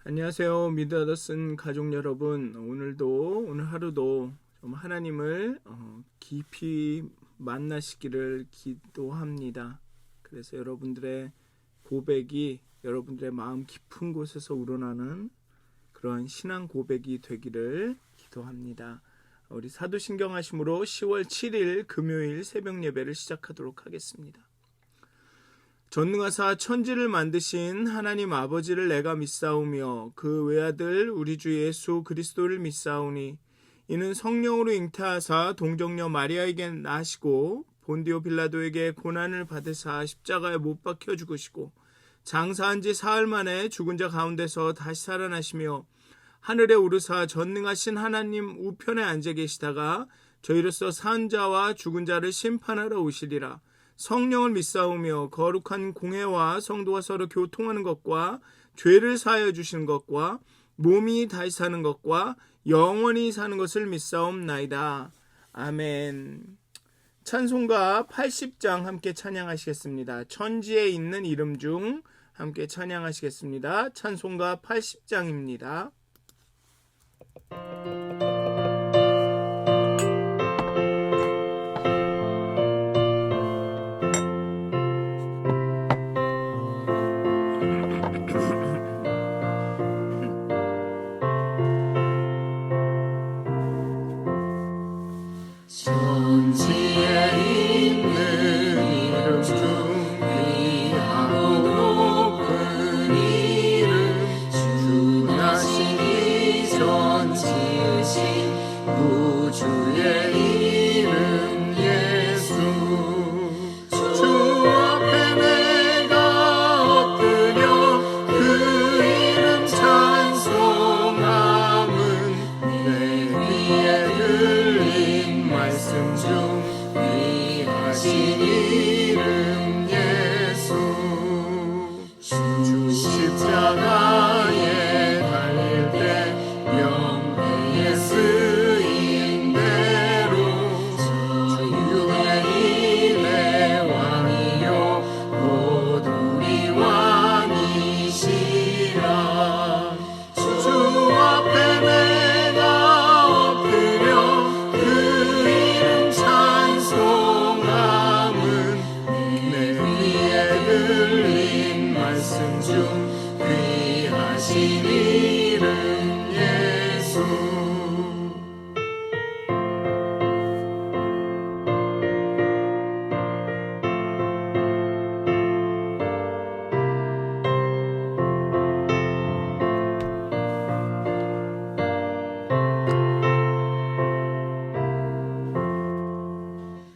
안녕하세요. 미드하더슨 가족 여러분. 오늘 하루도 좀 하나님을 깊이 만나시기를 기도합니다. 그래서 여러분들의 고백이 여러분들의 마음 깊은 곳에서 우러나는 그러한 신앙 고백이 되기를 기도합니다. 우리 사도신경 하심으로 10월 7일 금요일 새벽 예배를 시작하도록 하겠습니다. 전능하사 천지를 만드신 하나님 아버지를 내가 믿사오며 그 외아들 우리 주 예수 그리스도를 믿사오니 이는 성령으로 잉태하사 동정녀 마리아에게 나시고 본디오 빌라도에게 고난을 받으사 십자가에 못 박혀 죽으시고 장사한 지 사흘 만에 죽은 자 가운데서 다시 살아나시며 하늘에 오르사 전능하신 하나님 우편에 앉아 계시다가 저희로서 산 자와 죽은 자를 심판하러 오시리라. 성령을 믿사오며 거룩한 공회와 성도가 서로 교통하는 것과 죄를 사하여 주시는 것과 몸이 다시 사는 것과 영원히 사는 것을 믿사옵나이다. 아멘. 찬송가 80장 함께 찬양하시겠습니다. 천지에 있는 이름 중 함께 찬양하시겠습니다. 찬송가 80장입니다.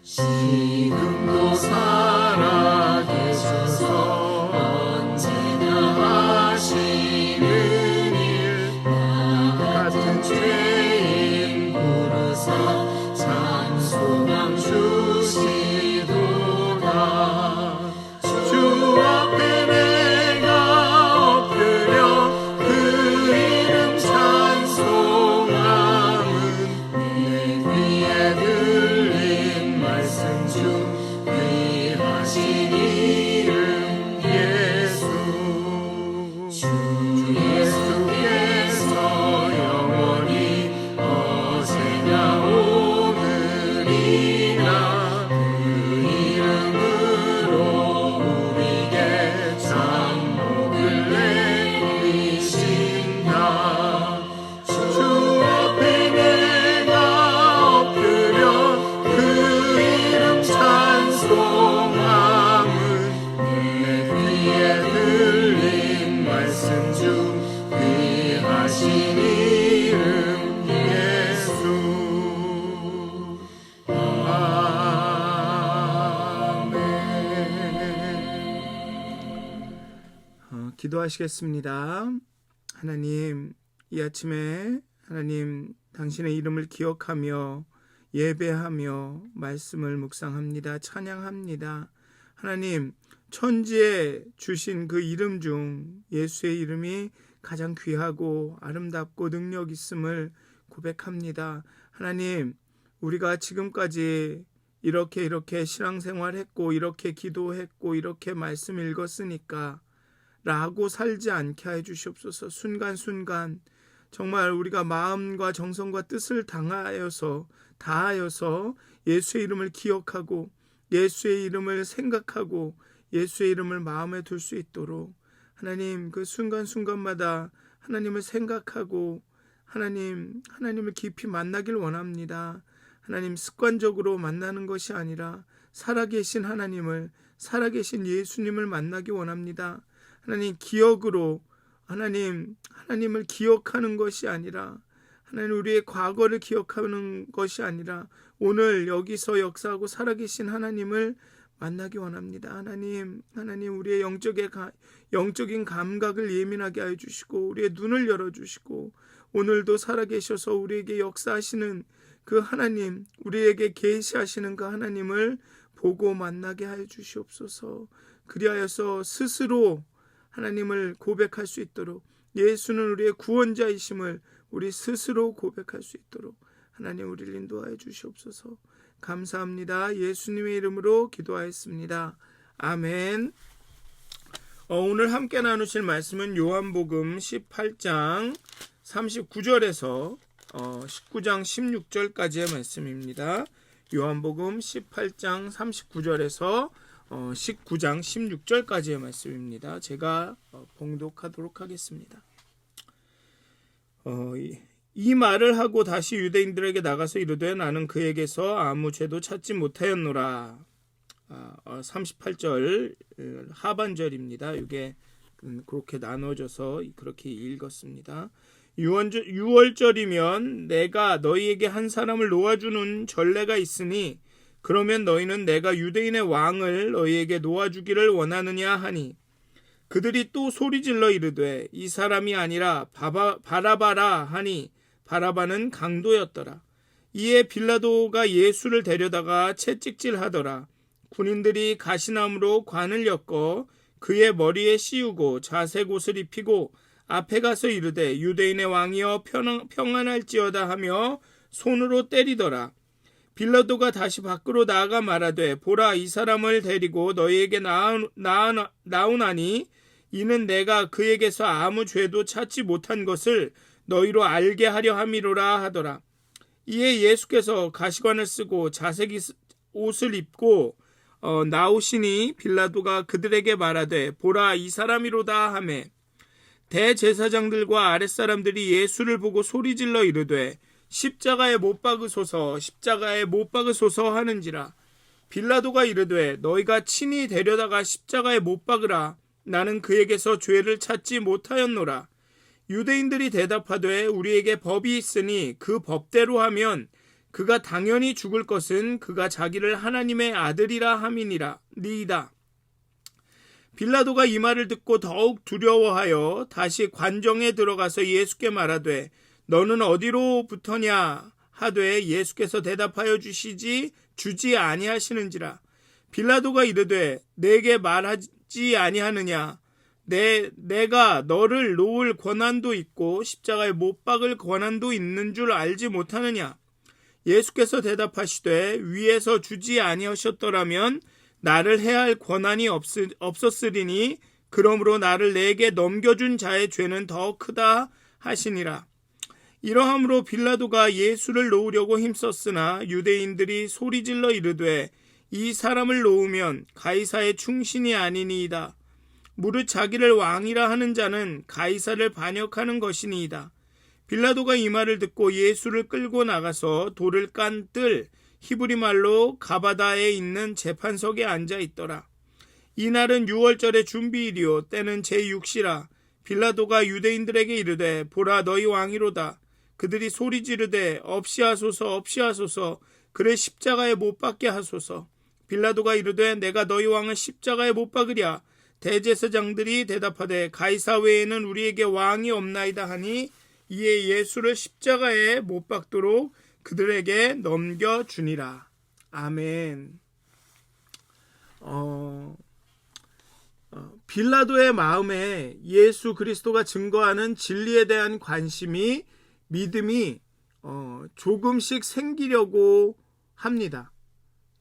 지금도 살아계셔서 언제나 하시는 일 나 같은 죄인 부르사 참 소망 주시도다. 주 앞에 내가 엎드려 그 이름 찬송함은 내 귀에 들린 말씀 중 귀하신 이름 예수. 주 예수께서 영원히 어제나 오늘이나 그 이름으로 우리에게 장목을 내리신다. 주 앞에 내가 엎드려 그 이름 찬송함은 내 귀에 들린 말씀 중 귀하신 이름 예수. 아멘. 기도하시겠습니다. 하나님, 이 아침에 하나님 당신의 이름을 기억하며 예배하며 말씀을 묵상합니다. 찬양합니다. 하나님, 천지에 주신 그 이름 중 예수의 이름이 가장 귀하고 아름답고 능력 있음을 고백합니다. 하나님, 우리가 지금까지 이렇게 신앙생활했고 이렇게 기도했고 이렇게 말씀 읽었으니까 라고 살지 않게 해 주시옵소서. 순간순간 정말 우리가 마음과 정성과 뜻을 다하여서 예수의 이름을 기억하고 예수의 이름을 생각하고 예수의 이름을 마음에 둘 수 있도록 하나님, 그 순간순간마다 하나님을 생각하고 하나님을 깊이 만나길 원합니다. 하나님, 습관적으로 만나는 것이 아니라 살아계신 하나님을, 살아계신 예수님을 만나기 원합니다. 하나님, 기억으로 하나님을 기억하는 것이 아니라, 하나님, 우리의 과거를 기억하는 것이 아니라 오늘 여기서 역사하고 살아계신 하나님을 만나기 원합니다. 하나님, 우리의 영적인 감각을 예민하게 하여 주시고 우리의 눈을 열어주시고 오늘도 살아계셔서 우리에게 역사하시는 그 하나님, 우리에게 계시하시는 그 하나님을 보고 만나게 하여 주시옵소서. 그리하여서 스스로 하나님을 고백할 수 있도록, 예수는 우리의 구원자이심을 우리 스스로 고백할 수 있도록 하나님, 우리를 인도하여 주시옵소서. 감사합니다. 예수님의 이름으로 기도하였습니다. 아멘. 오늘 함께 나누실 말씀은 요한복음 18장 39절에서 19장 16절까지의 말씀입니다. 요한복음 18장 39절에서 19장 16절까지의 말씀입니다. 제가 봉독하도록 하겠습니다. 이 말을 하고 다시 유대인들에게 나가서 이르되 나는 그에게서 아무 죄도 찾지 못하였노라. 38절 하반절입니다. 이게 그렇게 나눠져서 그렇게 읽었습니다. 6월절이면 내가 너희에게 한 사람을 놓아주는 전례가 있으니 그러면 너희는 내가 유대인의 왕을 너희에게 놓아주기를 원하느냐 하니 그들이 또 소리질러 이르되 이 사람이 아니라 바라바라 하니 바라바는 강도였더라. 이에 빌라도가 예수를 데려다가 채찍질하더라. 군인들이 가시나무로 관을 엮어 그의 머리에 씌우고 자색 옷을 입히고 앞에 가서 이르되 유대인의 왕이여 평안할지어다 하며 손으로 때리더라. 빌라도가 다시 밖으로 나아가 말하되 보라, 이 사람을 데리고 너희에게 나오나니 이는 내가 그에게서 아무 죄도 찾지 못한 것을 너희로 알게 하려 함이로라 하더라. 이에 예수께서 가시관을 쓰고 자색 옷을 입고 나오시니 빌라도가 그들에게 말하되 보라, 이 사람이로다 하매 대제사장들과 아랫사람들이 예수를 보고 소리질러 이르되 십자가에 못 박으소서 하는지라. 빌라도가 이르되 너희가 친히 데려다가 십자가에 못 박으라. 나는 그에게서 죄를 찾지 못하였노라. 유대인들이 대답하되 우리에게 법이 있으니 그 법대로 하면 그가 당연히 죽을 것은 그가 자기를 하나님의 아들이라 함이니라 니이다. 빌라도가 이 말을 듣고 더욱 두려워하여 다시 관정에 들어가서 예수께 말하되 너는 어디로부터냐 하되 예수께서 대답하여 주지 아니하시는지라. 빌라도가 이르되 내게 말하지 아니하느냐. 내가 너를 놓을 권한도 있고 십자가에 못 박을 권한도 있는 줄 알지 못하느냐. 예수께서 대답하시되 위에서 주지 아니하셨더라면 나를 해할 권한이 없었으리니 그러므로 나를 내게 넘겨준 자의 죄는 더 크다 하시니라. 이러함으로 빌라도가 예수를 놓으려고 힘썼으나 유대인들이 소리질러 이르되 이 사람을 놓으면 가이사의 충신이 아니니이다. 무릇 자기를 왕이라 하는 자는 가이사를 반역하는 것이니이다. 빌라도가 이 말을 듣고 예수를 끌고 나가서 돌을 깐 뜰 히브리 말로 가바다에 있는 재판석에 앉아 있더라. 이날은 6월절의 준비일이요 때는 제6시라. 빌라도가 유대인들에게 이르되 보라, 너희 왕이로다. 그들이 소리 지르되 없이하소서 그를 십자가에 못 박게 하소서. 빌라도가 이르되 내가 너희 왕을 십자가에 못 박으랴. 대제사장들이 대답하되 가이사 외에는 우리에게 왕이 없나이다 하니 이에 예수를 십자가에 못 박도록 그들에게 넘겨주니라. 아멘. 빌라도의 마음에 예수 그리스도가 증거하는 진리에 대한 관심이, 믿음이 조금씩 생기려고 합니다.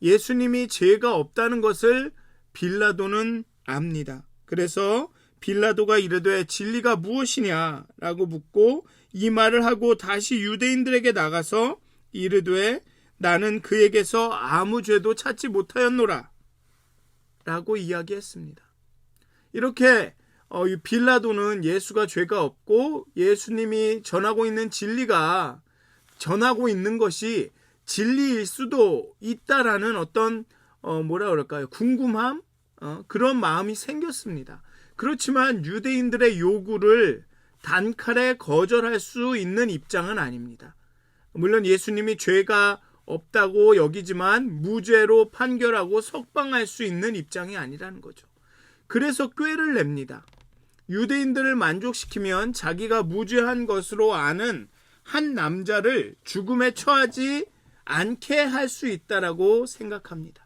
예수님이 죄가 없다는 것을 빌라도는 압니다. 그래서 빌라도가 이르되 진리가 무엇이냐라고 묻고 이 말을 하고 다시 유대인들에게 나가서 이르되 나는 그에게서 아무 죄도 찾지 못하였노라 라고 이야기했습니다. 이렇게 빌라도는 예수가 죄가 없고 예수님이 전하고 있는 진리가 전하고 있는 것이 진리일 수도 있다라는 어떤 뭐라 그럴까요? 궁금함? 그런 마음이 생겼습니다. 그렇지만 유대인들의 요구를 단칼에 거절할 수 있는 입장은 아닙니다. 물론 예수님이 죄가 없다고 여기지만 무죄로 판결하고 석방할 수 있는 입장이 아니라는 거죠. 그래서 꾀를 냅니다. 유대인들을 만족시키면 자기가 무죄한 것으로 아는 한 남자를 죽음에 처하지 않게 할 수 있다라고 생각합니다.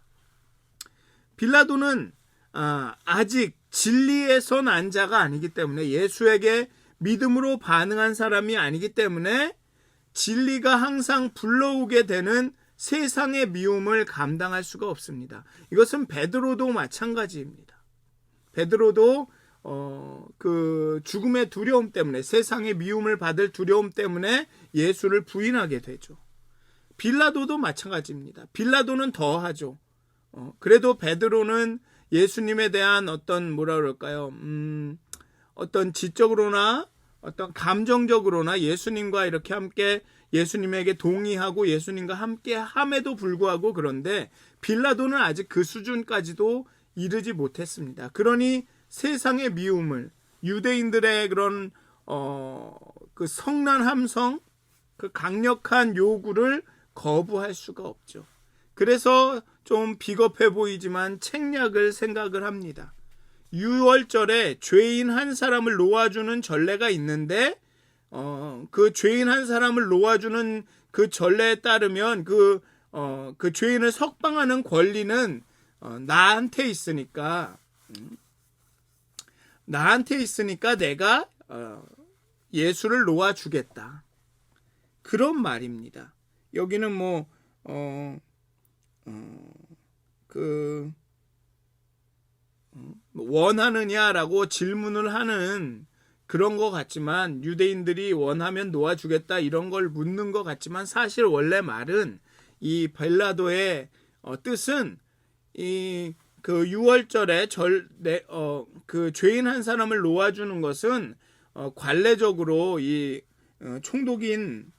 빌라도는 아직 진리에 선 안 자가 아니기 때문에 예수에게 믿음으로 반응한 사람이 아니기 때문에 진리가 항상 불러오게 되는 세상의 미움을 감당할 수가 없습니다. 이것은 베드로도 마찬가지입니다. 베드로도 그 죽음의 두려움 때문에 세상의 미움을 받을 두려움 때문에 예수를 부인하게 되죠. 빌라도도 마찬가지입니다. 빌라도는 더하죠. 그래도 베드로는 예수님에 대한 어떤 뭐라 그럴까요? 어떤 지적으로나 어떤 감정적으로나 예수님과 이렇게 함께 예수님에게 동의하고 예수님과 함께 함에도 불구하고 그런데 빌라도는 아직 그 수준까지도 이르지 못했습니다. 그러니 세상의 미움을 유대인들의 그런 그 성난 함성 그 강력한 요구를 거부할 수가 없죠. 그래서 좀 비겁해 보이지만 책략을 생각을 합니다. 유월절에 죄인 한 사람을 놓아주는 전례가 있는데 그 죄인 한 사람을 놓아주는 그 전례에 따르면 그 죄인을 석방하는 권리는 나한테 있으니까 내가 예수를 놓아주겠다. 그런 말입니다. 여기는 원하느냐라고 질문을 하는 그런 것 같지만 유대인들이 원하면 놓아주겠다 이런 걸 묻는 것 같지만 사실 원래 말은 이 빌라도의 뜻은 그 유월절에 그 죄인 한 사람을 놓아주는 것은 관례적으로 이 총독인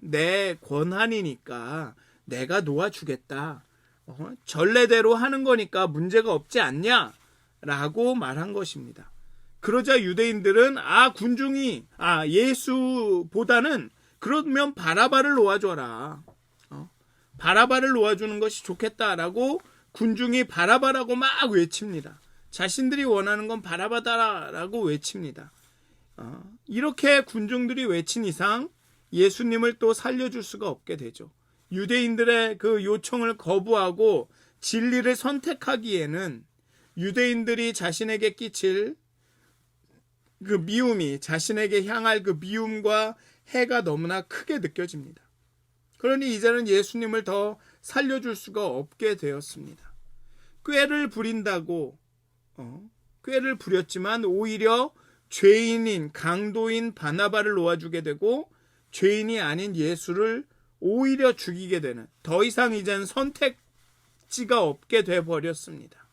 내 권한이니까 내가 놓아주겠다. 전례대로 하는 거니까 문제가 없지 않냐라고 말한 것입니다. 그러자 유대인들은 군중이 예수보다는 그러면 바라바를 놓아줘라. 바라바를 놓아주는 것이 좋겠다라고 군중이 바라바라고 막 외칩니다. 자신들이 원하는 건 바라바다라고 외칩니다. 이렇게 군중들이 외친 이상 예수님을 또 살려줄 수가 없게 되죠. 유대인들의 그 요청을 거부하고 진리를 선택하기에는 유대인들이 자신에게 끼칠 그 미움이 자신에게 향할 그 미움과 해가 너무나 크게 느껴집니다. 그러니 이제는 예수님을 더 살려줄 수가 없게 되었습니다. 꾀를 부린다고 꾀를 부렸지만 오히려 죄인인 강도인 바나바를 놓아주게 되고 죄인이 아닌 예수를 오히려 죽이게 되는 더 이상 이젠 선택지가 없게 돼버렸습니다.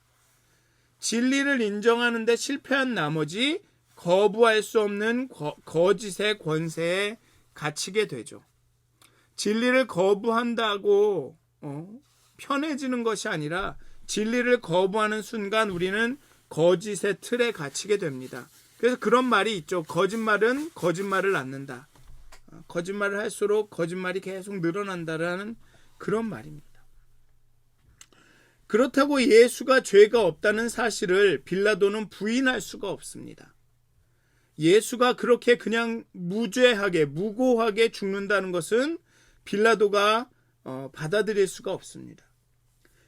진리를 인정하는 데 실패한 나머지 거부할 수 없는 거짓의 권세에 갇히게 되죠. 진리를 거부한다고 편해지는 것이 아니라 진리를 거부하는 순간 우리는 거짓의 틀에 갇히게 됩니다. 그래서 그런 말이 있죠. 거짓말은 거짓말을 낳는다. 거짓말을 할수록 거짓말이 계속 늘어난다라는 그런 말입니다. 그렇다고 예수가 죄가 없다는 사실을 빌라도는 부인할 수가 없습니다. 예수가 그렇게 그냥 무죄하게 무고하게 죽는다는 것은 빌라도가 받아들일 수가 없습니다.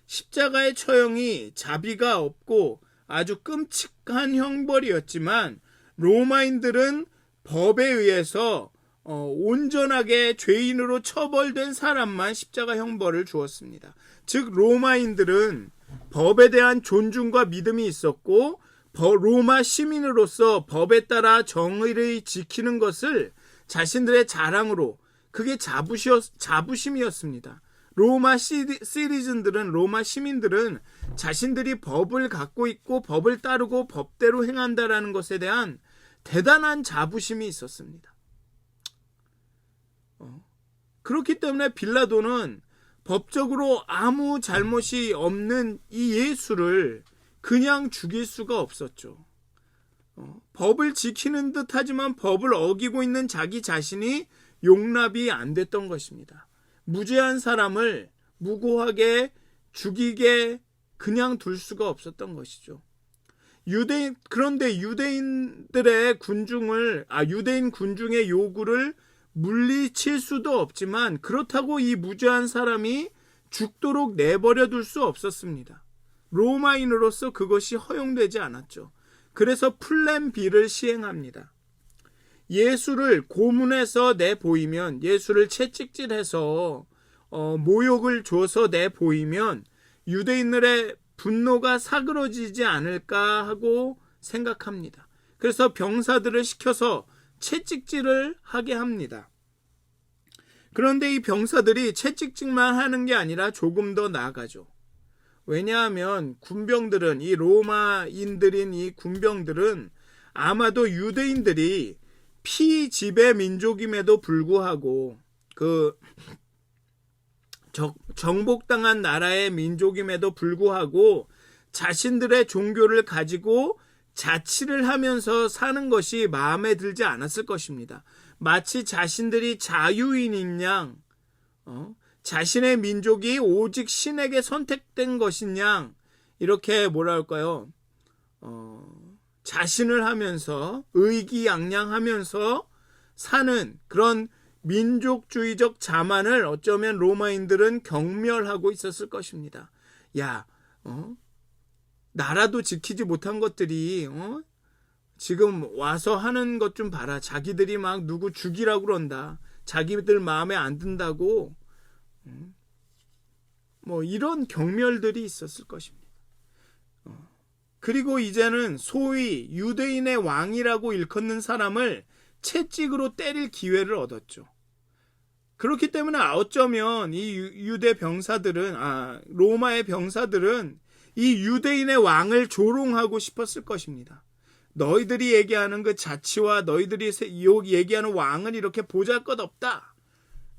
십자가의 처형이 자비가 없고 아주 끔찍한 형벌이었지만 로마인들은 법에 의해서 온전하게 죄인으로 처벌된 사람만 십자가 형벌을 주었습니다. 즉 로마인들은 법에 대한 존중과 믿음이 있었고 로마 시민으로서 법에 따라 정의를 지키는 것을 자신들의 자랑으로, 그게 자부심이었습니다. 로마 시민들은 자신들이 법을 갖고 있고 법을 따르고 법대로 행한다라는 것에 대한 대단한 자부심이 있었습니다. 그렇기 때문에 빌라도는 법적으로 아무 잘못이 없는 이 예수를 그냥 죽일 수가 없었죠. 법을 지키는 듯 하지만 법을 어기고 있는 자기 자신이 용납이 안 됐던 것입니다. 무죄한 사람을 무고하게 죽이게 그냥 둘 수가 없었던 것이죠. 그런데 유대인 군중의 요구를 물리칠 수도 없지만, 그렇다고 이 무죄한 사람이 죽도록 내버려 둘 수 없었습니다. 로마인으로서 그것이 허용되지 않았죠. 그래서 플랜 B를 시행합니다. 예수를 고문해서 내보이면, 예수를 채찍질해서 모욕을 줘서 내보이면 유대인들의 분노가 사그러지지 않을까 하고 생각합니다. 그래서 병사들을 시켜서 채찍질을 하게 합니다. 그런데 이 병사들이 채찍질만 하는 게 아니라 조금 더 나아가죠. 왜냐하면 군병들은, 이 로마인들인 이 군병들은 아마도 유대인들이 피지배 민족임에도 불구하고, 정복당한 나라의 민족임에도 불구하고 자신들의 종교를 가지고 자치를 하면서 사는 것이 마음에 들지 않았을 것입니다. 마치 자신들이 자유인인 양, 자신의 민족이 오직 신에게 선택된 것인 양, 이렇게 자신을 하면서 의기양양하면서 사는 그런 민족주의적 자만을 어쩌면 로마인들은 경멸하고 있었을 것입니다. 나라도 지키지 못한 것들이 지금 와서 하는 것 좀 봐라. 자기들이 막 누구 죽이라고 그런다. 자기들 마음에 안 든다고. 이런 경멸들이 있었을 것입니다. 그리고 이제는 소위 유대인의 왕이라고 일컫는 사람을 채찍으로 때릴 기회를 얻었죠. 그렇기 때문에 어쩌면 이 로마의 병사들은 이 유대인의 왕을 조롱하고 싶었을 것입니다. 너희들이 얘기하는 그 자치와 너희들이 얘기하는 왕은 이렇게 보잘것없다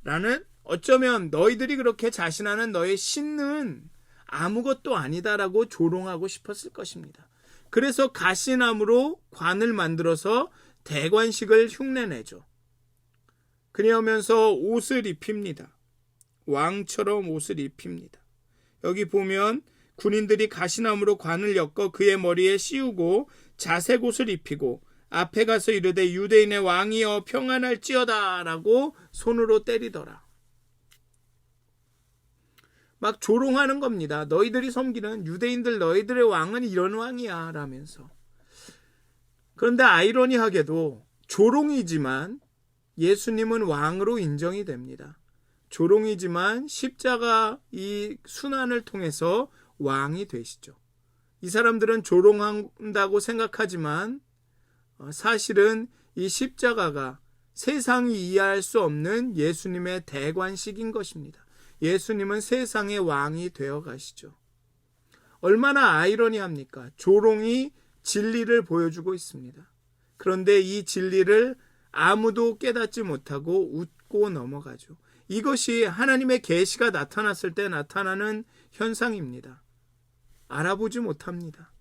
라는, 어쩌면 너희들이 그렇게 자신하는 너의 신은 아무것도 아니다라고 조롱하고 싶었을 것입니다. 그래서 가시나무로 관을 만들어서 대관식을 흉내내죠. 그러면서 옷을 입힙니다. 왕처럼 옷을 입힙니다. 여기 보면 군인들이 가시나무로 관을 엮어 그의 머리에 씌우고 자색 옷을 입히고 앞에 가서 이르되 유대인의 왕이여 평안할지어다 라고 손으로 때리더라. 막 조롱하는 겁니다. 너희들이 섬기는 유대인들, 너희들의 왕은 이런 왕이야 라면서. 그런데 아이러니하게도 조롱이지만 예수님은 왕으로 인정이 됩니다. 조롱이지만 십자가 이 순환을 통해서 왕이 되시죠. 이 사람들은 조롱한다고 생각하지만 사실은 이 십자가가 세상이 이해할 수 없는 예수님의 대관식인 것입니다. 예수님은 세상의 왕이 되어 가시죠. 얼마나 아이러니합니까? 조롱이 진리를 보여주고 있습니다. 그런데 이 진리를 아무도 깨닫지 못하고 웃고 넘어가죠. 이것이 하나님의 계시가 나타났을 때 나타나는 현상입니다. 알아보지 못합니다.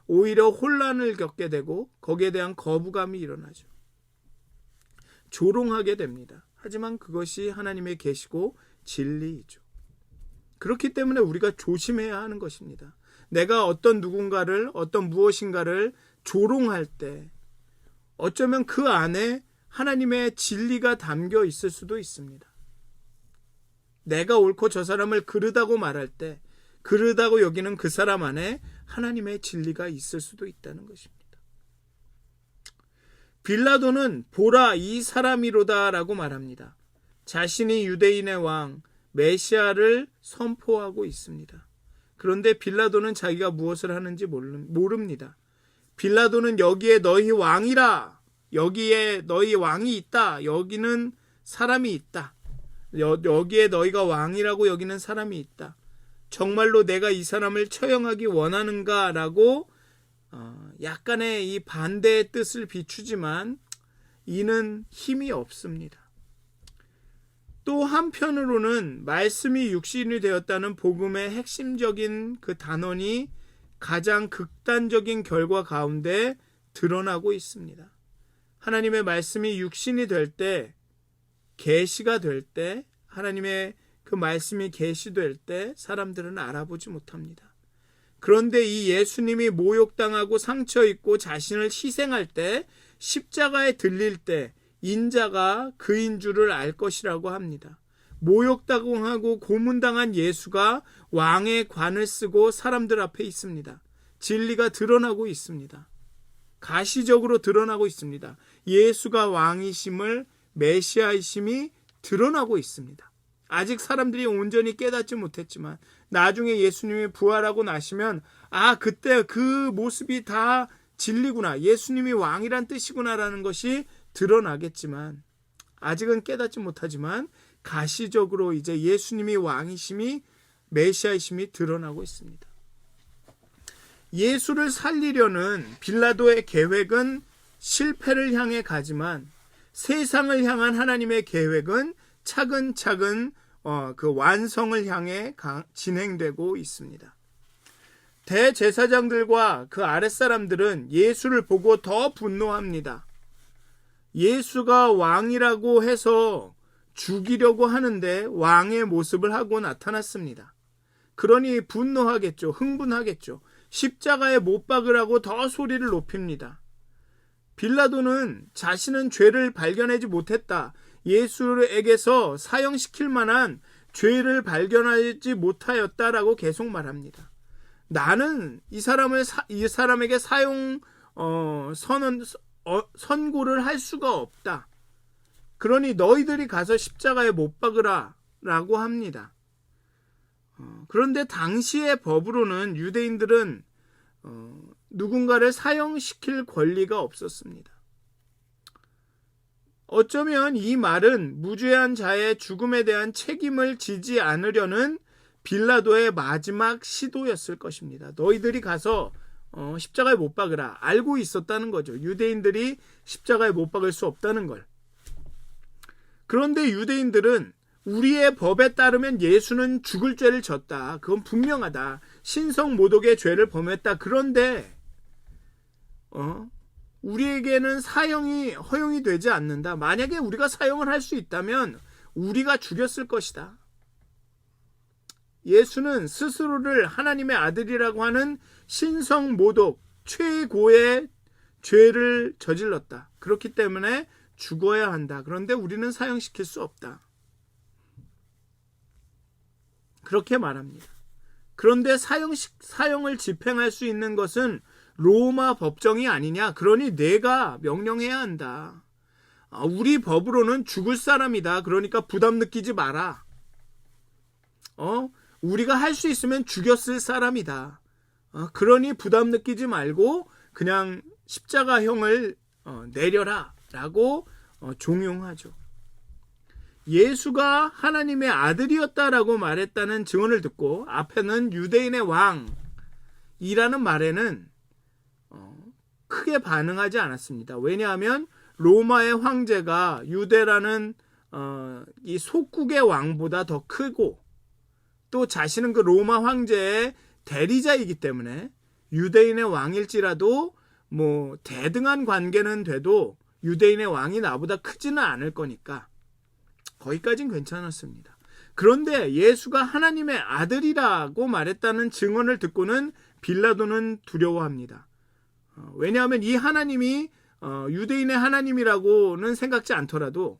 오히려 혼란을 겪게 되고 거기에 대한 거부감이 일어나죠. 조롱하게 됩니다. 하지만 그것이 하나님의 계시고 진리이죠. 그렇기 때문에 우리가 조심해야 하는 것입니다. 내가 어떤 무엇인가를 조롱할 때 어쩌면 그 안에 하나님의 진리가 담겨 있을 수도 있습니다. 내가 옳고 저 사람을 그르다고 말할 때 그르다고 여기는 그 사람 안에 하나님의 진리가 있을 수도 있다는 것입니다. 빌라도는 보라 이 사람이로다 라고 말합니다. 자신이 유대인의 왕 메시아를 선포하고 있습니다. 그런데 빌라도는 자기가 무엇을 하는지 모릅니다. 빌라도는 여기에 너희 왕이라, 여기에 너희 왕이 있다, 여기는 사람이 있다, 여기에 너희가 왕이라고 여기는 사람이 있다, 정말로 내가 이 사람을 처형하기 원하는가 라고 약간의 이 반대의 뜻을 비추지만 이는 힘이 없습니다. 또 한편으로는 말씀이 육신이 되었다는 복음의 핵심적인 그 단언이 가장 극단적인 결과 가운데 드러나고 있습니다. 하나님의 말씀이 육신이 될 때, 계시가 될 때, 하나님의 그 말씀이 계시될 때 사람들은 알아보지 못합니다. 그런데 이 예수님이 모욕당하고 상처 입고 자신을 희생할 때, 십자가에 들릴 때 인자가 그인 줄을 알 것이라고 합니다. 모욕당하고 고문당한 예수가 왕의 관을 쓰고 사람들 앞에 있습니다. 진리가 드러나고 있습니다. 가시적으로 드러나고 있습니다. 예수가 왕이심을, 메시아이심이 드러나고 있습니다. 아직 사람들이 온전히 깨닫지 못했지만 나중에 예수님이 부활하고 나시면 그때 그 모습이 다 진리구나, 예수님이 왕이란 뜻이구나라는 것이 드러나겠지만 아직은 깨닫지 못하지만 가시적으로 이제 예수님이 왕이심이, 메시아이심이 드러나고 있습니다. 예수를 살리려는 빌라도의 계획은 실패를 향해 가지만 세상을 향한 하나님의 계획은 차근차근 그 완성을 향해 진행되고 있습니다. 대제사장들과 그 아랫사람들은 예수를 보고 더 분노합니다. 예수가 왕이라고 해서 죽이려고 하는데 왕의 모습을 하고 나타났습니다. 그러니 분노하겠죠. 흥분하겠죠. 십자가에 못 박으라고 더 소리를 높입니다. 빌라도는 자신은 죄를 발견하지 못했다, 예수에게서 사형시킬 만한 죄를 발견하지 못하였다라고 계속 말합니다. 나는 이 사람에게 사형 선고를 할 수가 없다. 그러니 너희들이 가서 십자가에 못 박으라 라고 합니다. 그런데 당시의 법으로는 유대인들은 누군가를 사형시킬 권리가 없었습니다. 어쩌면 이 말은 무죄한 자의 죽음에 대한 책임을 지지 않으려는 빌라도의 마지막 시도였을 것입니다. 너희들이 가서 십자가에 못 박으라. 알고 있었다는 거죠. 유대인들이 십자가에 못 박을 수 없다는 걸. 그런데 유대인들은 우리의 법에 따르면 예수는 죽을 죄를 졌다, 그건 분명하다, 신성모독의 죄를 범했다. 그런데 우리에게는 사형이 허용이 되지 않는다. 만약에 우리가 사형을 할 수 있다면 우리가 죽였을 것이다. 예수는 스스로를 하나님의 아들이라고 하는 신성모독, 최고의 죄를 저질렀다. 그렇기 때문에 죽어야 한다. 그런데 우리는 사형시킬 수 없다. 그렇게 말합니다. 그런데 사형을 집행할 수 있는 것은 로마 법정이 아니냐. 그러니 내가 명령해야 한다. 우리 법으로는 죽을 사람이다. 그러니까 부담 느끼지 마라. 우리가 할 수 있으면 죽였을 사람이다. 그러니 부담 느끼지 말고 그냥 십자가형을 내려라 라고 종용하죠. 예수가 하나님의 아들이었다라고 말했다는 증언을 듣고 앞에는 유대인의 왕이라는 말에는 크게 반응하지 않았습니다. 왜냐하면 로마의 황제가 유대라는 이 속국의 왕보다 더 크고 또 자신은 그 로마 황제의 대리자이기 때문에 유대인의 왕일지라도 뭐 대등한 관계는 돼도 유대인의 왕이 나보다 크지는 않을 거니까 거기까지는 괜찮았습니다. 그런데 예수가 하나님의 아들이라고 말했다는 증언을 듣고는 빌라도는 두려워합니다. 왜냐하면 이 하나님이 유대인의 하나님이라고는 생각지 않더라도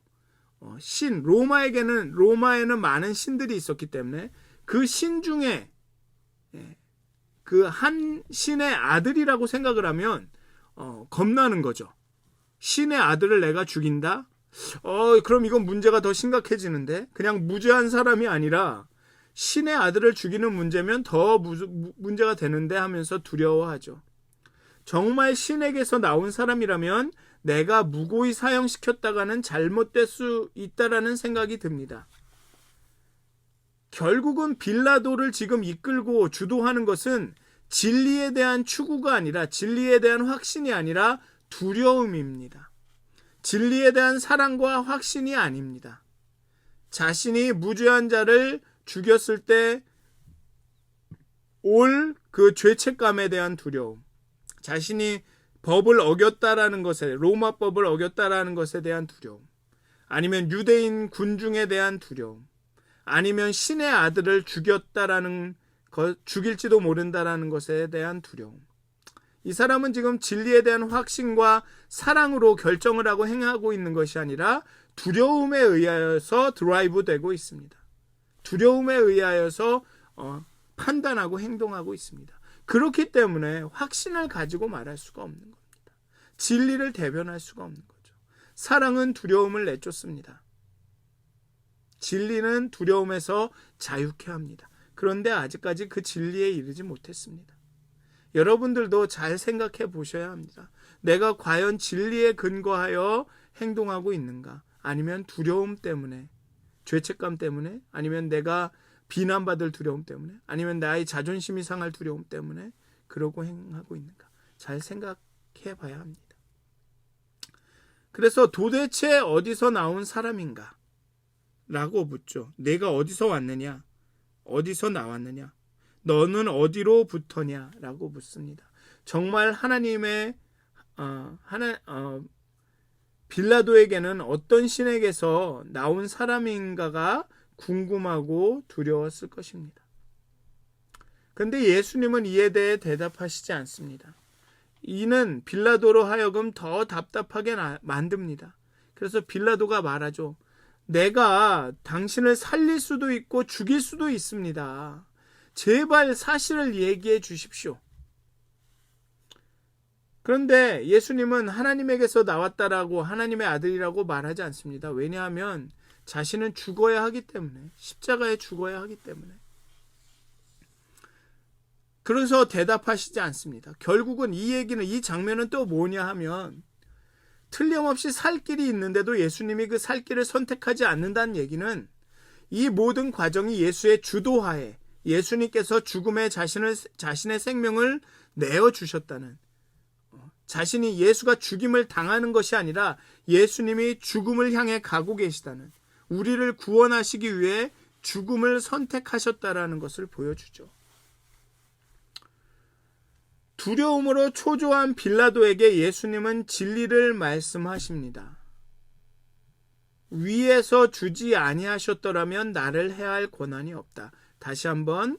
로마에는 많은 신들이 있었기 때문에 그 신 중에 그 한 신의 아들이라고 생각을 하면 겁나는 거죠. 신의 아들을 내가 죽인다? 그럼 이건 문제가 더 심각해지는데, 그냥 무죄한 사람이 아니라 신의 아들을 죽이는 문제면 더 문제가 되는데 하면서 두려워하죠. 정말 신에게서 나온 사람이라면 내가 무고히 사형시켰다가는 잘못될 수 있다라는 생각이 듭니다. 결국은 빌라도를 지금 이끌고 주도하는 것은 진리에 대한 추구가 아니라, 진리에 대한 확신이 아니라 두려움입니다. 진리에 대한 사랑과 확신이 아닙니다. 자신이 무죄한 자를 죽였을 때 올 그 죄책감에 대한 두려움, 자신이 법을 어겼다라는 것에, 로마법을 어겼다라는 것에 대한 두려움, 아니면 유대인 군중에 대한 두려움, 아니면 신의 아들을 죽였다라는 것, 죽일지도 모른다라는 것에 대한 두려움. 이 사람은 지금 진리에 대한 확신과 사랑으로 결정을 하고 행하고 있는 것이 아니라 두려움에 의하여서 드라이브 되고 있습니다. 두려움에 의하여서 판단하고 행동하고 있습니다. 그렇기 때문에 확신을 가지고 말할 수가 없는 겁니다. 진리를 대변할 수가 없는 거죠. 사랑은 두려움을 내쫓습니다. 진리는 두려움에서 자유케 합니다. 그런데 아직까지 그 진리에 이르지 못했습니다. 여러분들도 잘 생각해 보셔야 합니다. 내가 과연 진리에 근거하여 행동하고 있는가? 아니면 두려움 때문에, 죄책감 때문에, 아니면 내가 비난받을 두려움 때문에, 아니면 나의 자존심이 상할 두려움 때문에 그러고 행하고 있는가? 잘 생각해 봐야 합니다. 그래서 도대체 어디서 나온 사람인가? 라고 묻죠. 내가 어디서 왔느냐? 어디서 나왔느냐? 너는 어디로부터냐? 라고 묻습니다. 정말 하나님의 빌라도에게는 어떤 신에게서 나온 사람인가가 궁금하고 두려웠을 것입니다. 그런데 예수님은 이에 대해 대답하시지 않습니다. 이는 빌라도로 하여금 더 답답하게 만듭니다. 그래서 빌라도가 말하죠. 내가 당신을 살릴 수도 있고 죽일 수도 있습니다. 제발 사실을 얘기해 주십시오. 그런데 예수님은 하나님에게서 나왔다라고, 하나님의 아들이라고 말하지 않습니다. 왜냐하면 자신은 죽어야 하기 때문에, 십자가에 죽어야 하기 때문에. 그래서 대답하시지 않습니다. 결국은 이 얘기는, 이 장면은 또 뭐냐 하면, 틀림없이 살 길이 있는데도 예수님이 그 살 길을 선택하지 않는다는 얘기는 이 모든 과정이 예수의 주도하에 예수님께서 죽음에 자신의 생명을 내어주셨다는, 자신이 예수가 죽임을 당하는 것이 아니라 예수님이 죽음을 향해 가고 계시다는, 우리를 구원하시기 위해 죽음을 선택하셨다라는 것을 보여주죠. 두려움으로 초조한 빌라도에게 예수님은 진리를 말씀하십니다. 위에서 주지 아니하셨더라면 나를 해할 권한이 없다. 다시 한번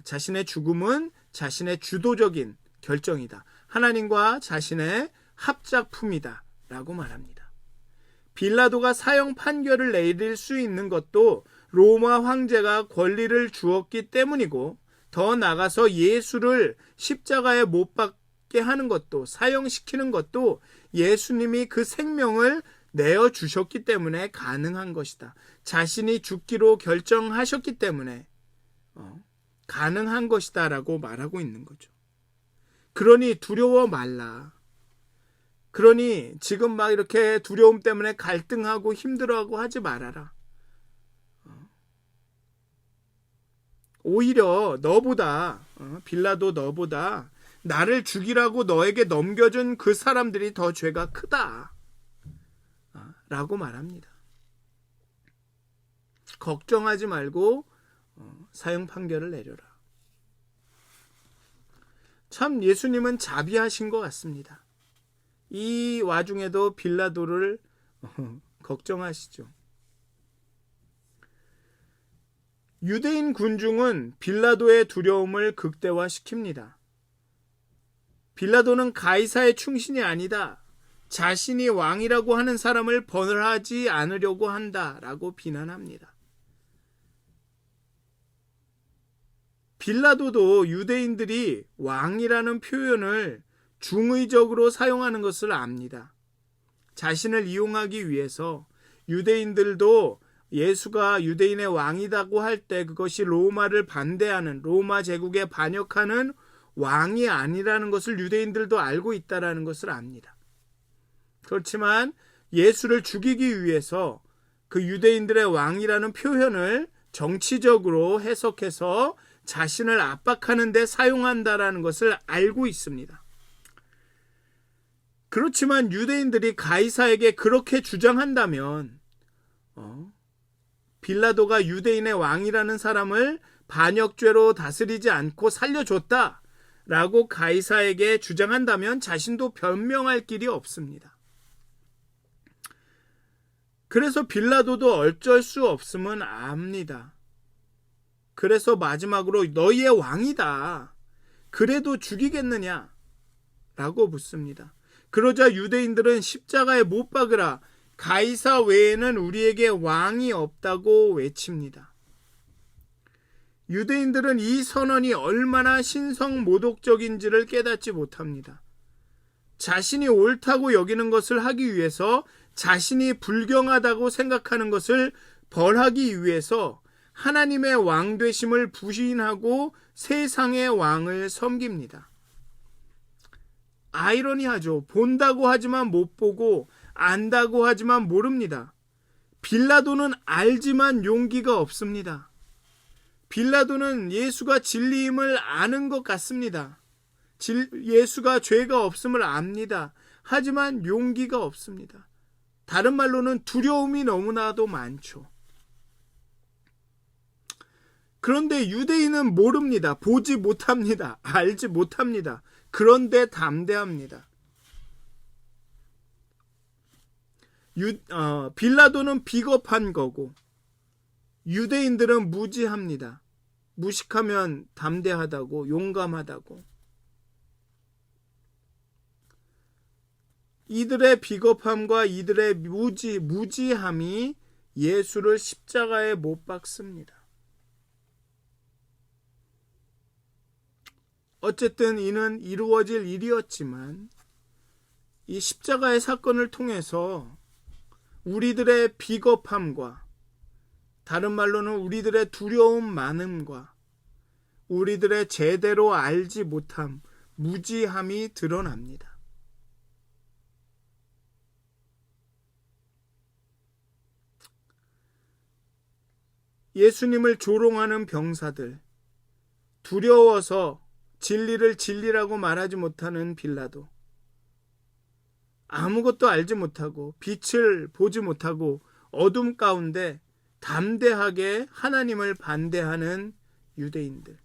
자신의 죽음은 자신의 주도적인 결정이다. 하나님과 자신의 합작품이다 라고 말합니다. 빌라도가 사형 판결을 내릴 수 있는 것도 로마 황제가 권리를 주었기 때문이고, 더 나아가서 예수를 십자가에 못 박게 하는 것도, 사형시키는 것도 예수님이 그 생명을 내어주셨기 때문에 가능한 것이다. 자신이 죽기로 결정하셨기 때문에 가능한 것이다 라고 말하고 있는 거죠. 그러니 두려워 말라. 그러니 지금 막 이렇게 두려움 때문에 갈등하고 힘들어하고 하지 말아라. 오히려 너보다, 빌라도 너보다 나를 죽이라고 너에게 넘겨준 그 사람들이 더 죄가 크다 라고 말합니다. 걱정하지 말고 사형 판결을 내려라. 참 예수님은 자비하신 것 같습니다. 이 와중에도 빌라도를 걱정하시죠. 유대인 군중은 빌라도의 두려움을 극대화시킵니다. 빌라도는 가이사의 충신이 아니다. 자신이 왕이라고 하는 사람을 벌하지 않으려고 한다라고 비난합니다. 빌라도도 유대인들이 왕이라는 표현을 중의적으로 사용하는 것을 압니다. 자신을 이용하기 위해서 유대인들도 예수가 유대인의 왕이라고 할 때 그것이 로마를 반대하는, 로마 제국에 반역하는 왕이 아니라는 것을 유대인들도 알고 있다라는 것을 압니다. 그렇지만 예수를 죽이기 위해서 그 유대인들의 왕이라는 표현을 정치적으로 해석해서 자신을 압박하는 데 사용한다라는 것을 알고 있습니다. 그렇지만 유대인들이 가이사에게 그렇게 주장한다면 빌라도가 유대인의 왕이라는 사람을 반역죄로 다스리지 않고 살려줬다라고 가이사에게 주장한다면 자신도 변명할 길이 없습니다. 그래서 빌라도도 어쩔 수 없음은 압니다. 그래서 마지막으로 너희의 왕이다. 그래도 죽이겠느냐? 라고 묻습니다. 그러자 유대인들은 십자가에 못 박으라. 가이사 외에는 우리에게 왕이 없다고 외칩니다. 유대인들은 이 선언이 얼마나 신성모독적인지를 깨닫지 못합니다. 자신이 옳다고 여기는 것을 하기 위해서 자신이 불경하다고 생각하는 것을 벌하기 위해서 하나님의 왕 되심을 부인하고 세상의 왕을 섬깁니다. 아이러니하죠. 본다고 하지만 못 보고 안다고 하지만 모릅니다. 빌라도는 알지만 용기가 없습니다. 빌라도는 예수가 진리임을 아는 것 같습니다. 예수가 죄가 없음을 압니다. 하지만 용기가 없습니다. 다른 말로는 두려움이 너무나도 많죠. 그런데 유대인은 모릅니다. 보지 못합니다. 알지 못합니다. 그런데 담대합니다. 빌라도는 비겁한 거고 유대인들은 무지합니다. 무식하면 담대하다고, 용감하다고. 이들의 비겁함과 이들의 무지함이 예수를 십자가에 못 박습니다. 어쨌든 이는 이루어질 일이었지만 이 십자가의 사건을 통해서 우리들의 비겁함과 다른 말로는 우리들의 두려움 많음과 우리들의 제대로 알지 못함, 무지함이 드러납니다. 예수님을 조롱하는 병사들, 두려워서 진리를 진리라고 말하지 못하는 빌라도, 아무것도 알지 못하고 빛을 보지 못하고 어둠 가운데 담대하게 하나님을 반대하는 유대인들.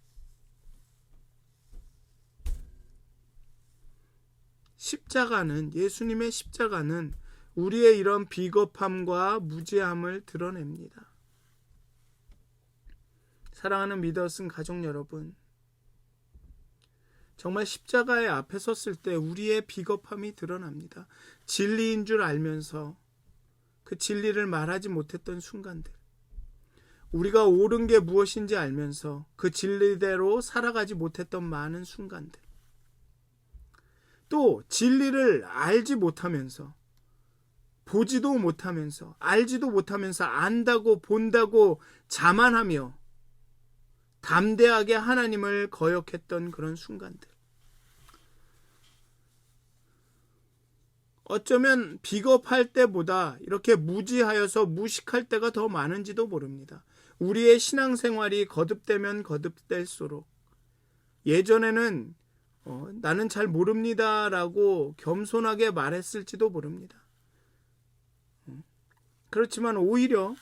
십자가는, 예수님의 십자가는 우리의 이런 비겁함과 무지함을 드러냅니다. 사랑하는 믿었은 가족 여러분, 정말 십자가의 앞에 섰을 때 우리의 비겁함이 드러납니다. 진리인 줄 알면서 그 진리를 말하지 못했던 순간들, 우리가 옳은 게 무엇인지 알면서 그 진리대로 살아가지 못했던 많은 순간들, 또 진리를 알지 못하면서, 보지도 못하면서, 알지도 못하면서 안다고 본다고 자만하며 담대하게 하나님을 거역했던 그런 순간들. 어쩌면 비겁할 때보다 이렇게 무지하여서 무식할 때가 더 많은지도 모릅니다. 우리의 신앙생활이 거듭되면 거듭될수록 예전에는 나는 잘 모릅니다 라고 겸손하게 말했을지도 모릅니다. 그렇지만 오히려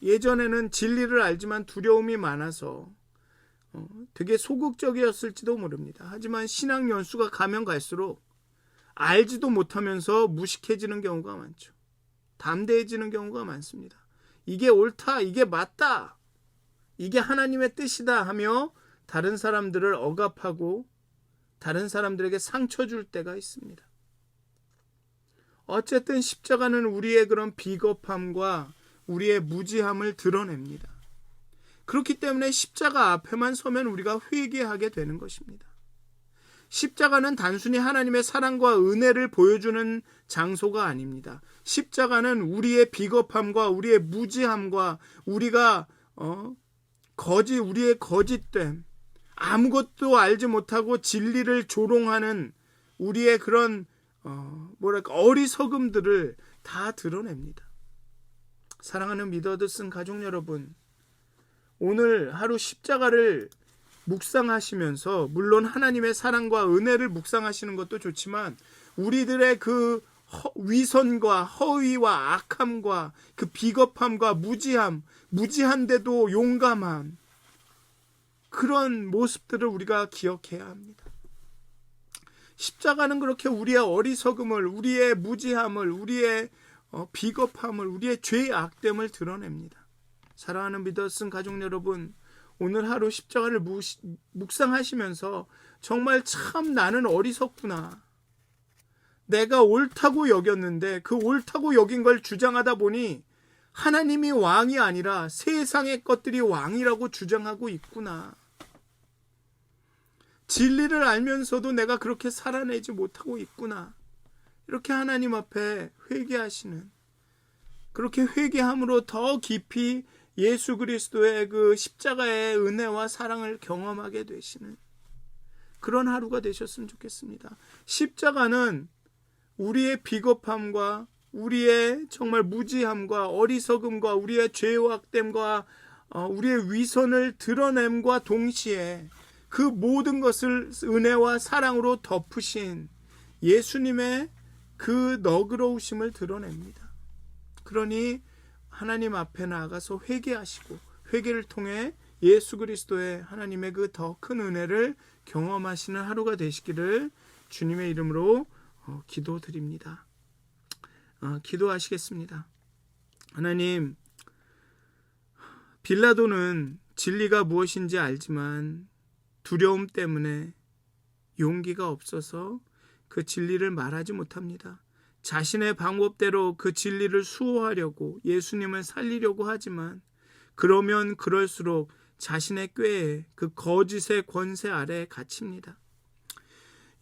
예전에는 진리를 알지만 두려움이 많아서 되게 소극적이었을지도 모릅니다. 하지만 신앙 연수가 가면 갈수록 알지도 못하면서 무식해지는 경우가 많죠. 담대해지는 경우가 많습니다. 이게 옳다, 이게 맞다, 이게 하나님의 뜻이다 하며 다른 사람들을 억압하고 다른 사람들에게 상처 줄 때가 있습니다. 어쨌든 십자가는 우리의 그런 비겁함과 우리의 무지함을 드러냅니다. 그렇기 때문에 십자가 앞에만 서면 우리가 회개하게 되는 것입니다. 십자가는 단순히 하나님의 사랑과 은혜를 보여주는 장소가 아닙니다. 십자가는 우리의 비겁함과 우리의 무지함과 우리가 우리의 거짓됨, 아무것도 알지 못하고 진리를 조롱하는 우리의 그런 어리석음들을 다 드러냅니다. 사랑하는 미더드슨 가족 여러분, 오늘 하루 십자가를 묵상하시면서 물론 하나님의 사랑과 은혜를 묵상하시는 것도 좋지만 우리들의 그 위선과 허위와 악함과 그 비겁함과 무지한데도 용감한 그런 모습들을 우리가 기억해야 합니다. 십자가는 그렇게 우리의 어리석음을, 우리의 무지함을, 우리의 비겁함을, 우리의 죄의 악됨을 드러냅니다. 사랑하는 미더슨 가족 여러분, 오늘 하루 십자가를 묵상하시면서 정말 참 나는 어리석구나. 내가 옳다고 여겼는데 그 옳다고 여긴 걸 주장하다 보니 하나님이 왕이 아니라 세상의 것들이 왕이라고 주장하고 있구나. 진리를 알면서도 내가 그렇게 살아내지 못하고 있구나. 이렇게 하나님 앞에 회개하시는, 그렇게 회개함으로 더 깊이 예수 그리스도의 그 십자가의 은혜와 사랑을 경험하게 되시는 그런 하루가 되셨으면 좋겠습니다. 십자가는 우리의 비겁함과 우리의 정말 무지함과 어리석음과 우리의 죄와 악됨과 우리의 위선을 드러냄과 동시에 그 모든 것을 은혜와 사랑으로 덮으신 예수님의 그 너그러우심을 드러냅니다. 그러니 하나님 앞에 나아가서 회개하시고 회개를 통해 예수 그리스도의 하나님의 그 더 큰 은혜를 경험하시는 하루가 되시기를 주님의 이름으로 기도드립니다. 기도하시겠습니다. 하나님, 빌라도는 진리가 무엇인지 알지만 두려움 때문에 용기가 없어서 그 진리를 말하지 못합니다. 자신의 방법대로 그 진리를 수호하려고 예수님을 살리려고 하지만 그러면 그럴수록 자신의 꾀에 그 거짓의 권세 아래에 갇힙니다.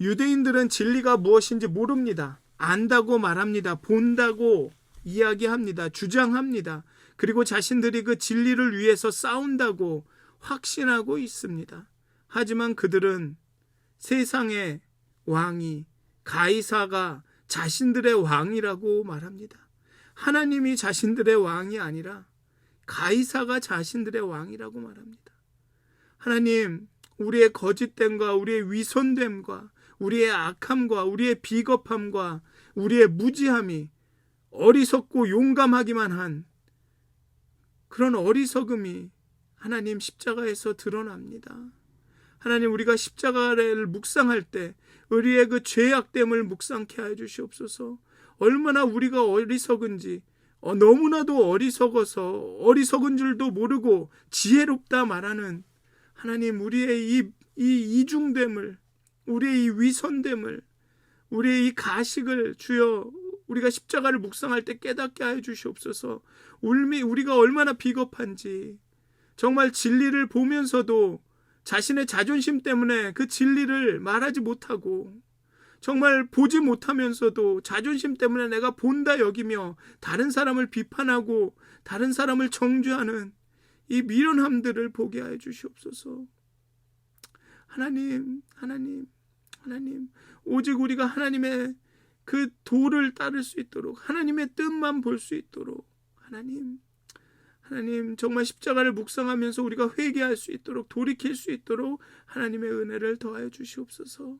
유대인들은 진리가 무엇인지 모릅니다. 안다고 말합니다. 본다고 이야기합니다. 주장합니다. 그리고 자신들이 그 진리를 위해서 싸운다고 확신하고 있습니다. 하지만 그들은 세상의 왕이 가이사가 자신들의 왕이라고 말합니다. 하나님이 자신들의 왕이 아니라 가이사가 자신들의 왕이라고 말합니다. 하나님, 우리의 거짓됨과 우리의 위선됨과 우리의 악함과 우리의 비겁함과 우리의 무지함이 어리석고 용감하기만 한 그런 어리석음이 하나님 십자가에서 드러납니다. 하나님, 우리가 십자가를 묵상할 때 우리의 그 죄악됨을 묵상케 하여 주시옵소서. 얼마나 우리가 어리석은지, 너무나도 어리석어서 어리석은 줄도 모르고 지혜롭다 말하는 하나님, 우리의 이 이중됨을, 우리의 이 위선됨을, 우리의 이 가식을 주여 우리가 십자가를 묵상할 때 깨닫게 하여 주시옵소서. 우리가 얼마나 비겁한지, 정말 진리를 보면서도 자신의 자존심 때문에 그 진리를 말하지 못하고, 정말 보지 못하면서도 자존심 때문에 내가 본다 여기며 다른 사람을 비판하고 다른 사람을 정죄하는 이 미련함들을 보게 하여 주시옵소서. 하나님, 오직 우리가 하나님의 그 도를 따를 수 있도록, 하나님의 뜻만 볼 수 있도록, 하나님 정말 십자가를 묵상하면서 우리가 회개할 수 있도록, 돌이킬 수 있도록 하나님의 은혜를 더하여 주시옵소서.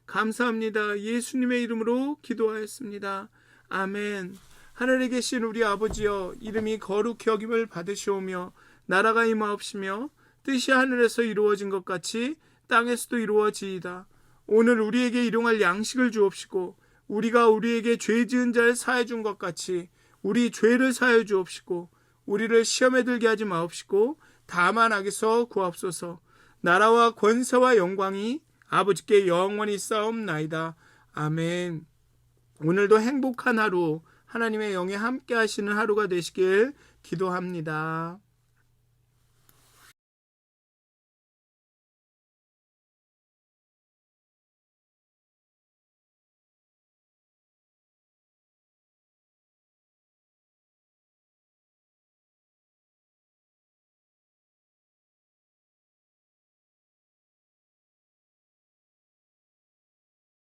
감사합니다. 예수님의 이름으로 기도하였습니다. 아멘. 하늘에 계신 우리 아버지여, 이름이 거룩히 여김을 받으시오며 나라가 임하옵시며 뜻이 하늘에서 이루어진 것 같이 땅에서도 이루어지이다. 오늘 우리에게 일용할 양식을 주옵시고 우리가 우리에게 죄 지은 자를 사해 준 것 같이 우리 죄를 사해 주옵시고 우리를 시험에 들게 하지 마옵시고 다만 악에서 구하옵소서. 나라와 권세와 영광이 아버지께 영원히 싸움나이다. 아멘. 오늘도 행복한 하루, 하나님의 영에 함께 하시는 하루가 되시길 기도합니다.